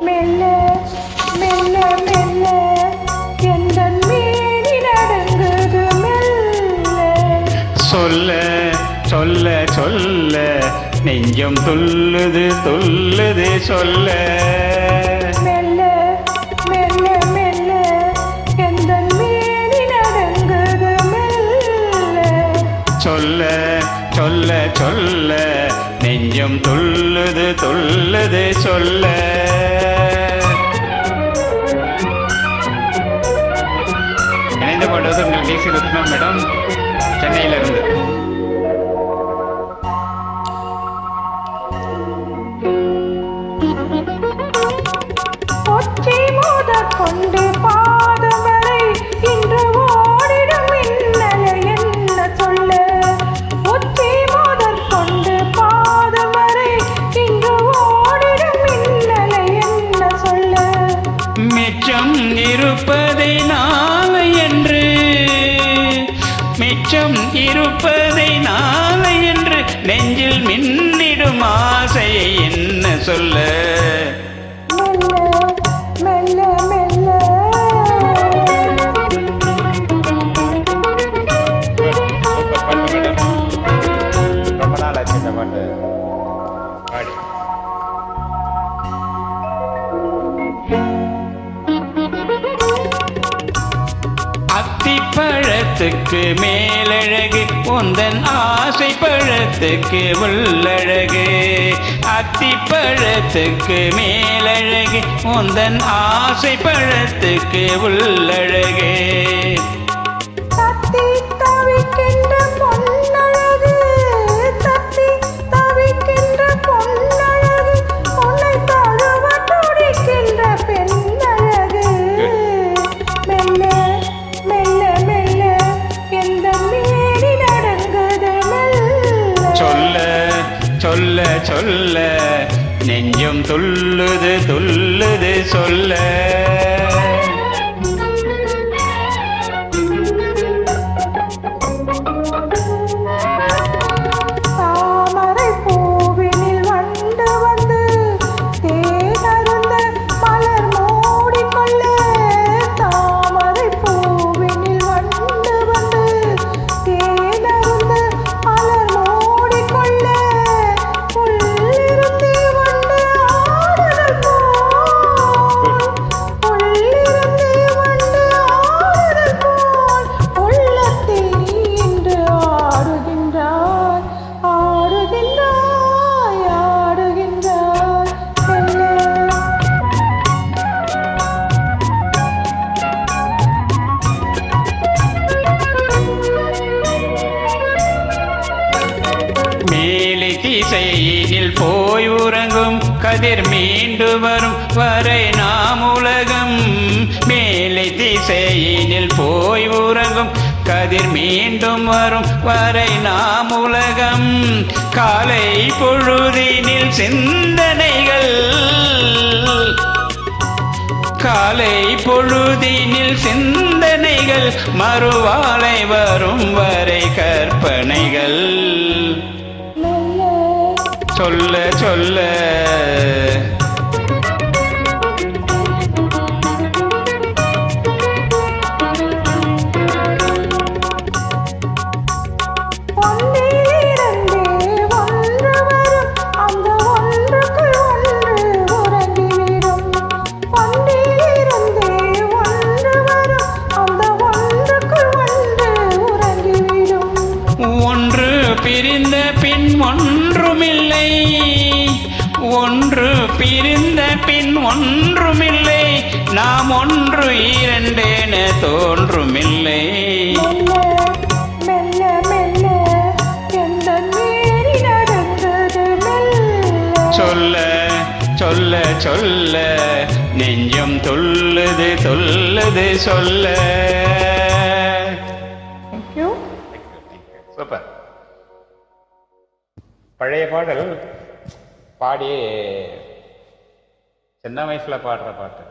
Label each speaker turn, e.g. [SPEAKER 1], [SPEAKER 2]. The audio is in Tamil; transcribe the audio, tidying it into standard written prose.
[SPEAKER 1] மெல்ல மெல்ல மெல்ல எந்தன் மேனி நடங்குது மெல்ல.
[SPEAKER 2] சொல்ல சொல்ல சொல்ல நெஞ்சம் துள்ளுது துள்ளுது சொல்ல.
[SPEAKER 1] மெல்ல மெல்ல மெல்ல எந்தன் மேனி நடங்குது மெல்ல.
[SPEAKER 2] சொல்ல சொல்ல சொல்ல நெஞ்சம் துள்ளுது துள்ளுது சொல்ல. இணைந்து கொண்டது உங்கள் டிசி ரத்னா மேடம், சென்னையிலிருந்து.
[SPEAKER 1] ஒற்றை மோதக் கொண்டு பாதம் வரை இன்று ஓடிடும் மின்னலை என்ன சொல்ல. ஒற்றை மோதக் கொண்டு பாதம் வரை இன்று ஓடிடும் மின்னலை என்ன சொல்ல.
[SPEAKER 2] மிச்சம் இருப்பதை நாளை என்று, மிச்சம் இருப்பதை நாளை என்று நெஞ்சில் மின்னிடும் ஆசையை என்ன சொல்ல.
[SPEAKER 1] மெல்ல மெல்ல
[SPEAKER 2] ரொம்ப நாள் ஆச்சு இந்த பாட்டு பாடி. அத்திப்பழத்துக்கு மேலழகு உந்தன் ஆசை பழத்துக்கு உள்ளழகு. அத்திப்பழத்துக்கு மேலழகு உந்தன் ஆசை பழத்துக்கு உள்ளழகு.
[SPEAKER 1] தத்தி தவிக்கின்ற பொன்னழகு, தத்தி தவிக்கின்ற பொன்னழகு, உன்னை தழுவ துடிக்கின்ற பெண்ணழகு. மெல்ல மெல்ல மெல்ல எந்த மேனி நடங்குது மெல்ல.
[SPEAKER 2] சொல்ல சொல்ல சொல்ல நெஞ்சம் துள்ளுது துள்ளுது சொல்ல.
[SPEAKER 1] தாமரை பூவினில் வண்டு வந்து தேனருந்த மலர் மூடிக்கொள்ள. தாமரை பூவினில் வண்டு வந்து தேனருந்த மலர் மூடிக்கொள்ள. உள்ளிருந்தே வண்டு ஆடுதல் போல், உள்ளிருந்தே வண்டு ஆடுதல் போல் உள்ளத்தை இன்று ஆடுகின்றாய் ஆடுகின்றாய் ஆடுகின்றாய்.
[SPEAKER 2] மேலை திசையினில் போய் உறங்கும் கதிர் மீண்டு வரும் வரை நாம் உலகம். மேலை திசையினில் போய் உறங்கும் கதிர் மீண்டும் வரும் வரை நாம் உலகம். காலை பொழுதினில் சிந்தனைகள், காலை பொழுதினில் சிந்தனைகள் மறுவாலை வரும் வரை கற்பனைகள். சொல்ல சொல்ல
[SPEAKER 1] ஒன்றிலிருந்தே ஒன்று வரும், அந்த ஒன்றுக்குள் ஒன்று உறங்கிவிடும். ஒன்றிலிருந்தே ஒன்று வரும், அந்த ஒன்றுக்குள் ஒன்று உறங்கிவிடும்.
[SPEAKER 2] ஒன்று பிரிந்த பின் ஒன்றுமில்லை, ஒன்று பிரிந்த பின் ஒன்றுமில்லை, நாம் ஒன்று இரண்டென தோன்றுமில்லை.
[SPEAKER 1] மெல்ல மெல்ல எந்தன் மேனி நடந்தது மெல்ல.
[SPEAKER 2] சொல்ல சொல்ல சொல்ல நெஞ்சம் துள்ளுது துள்ளுது சொல்ல. சூப்பர். பழைய பாடல் பாடி சின்ன வயசுல பாடுற பாட்டு.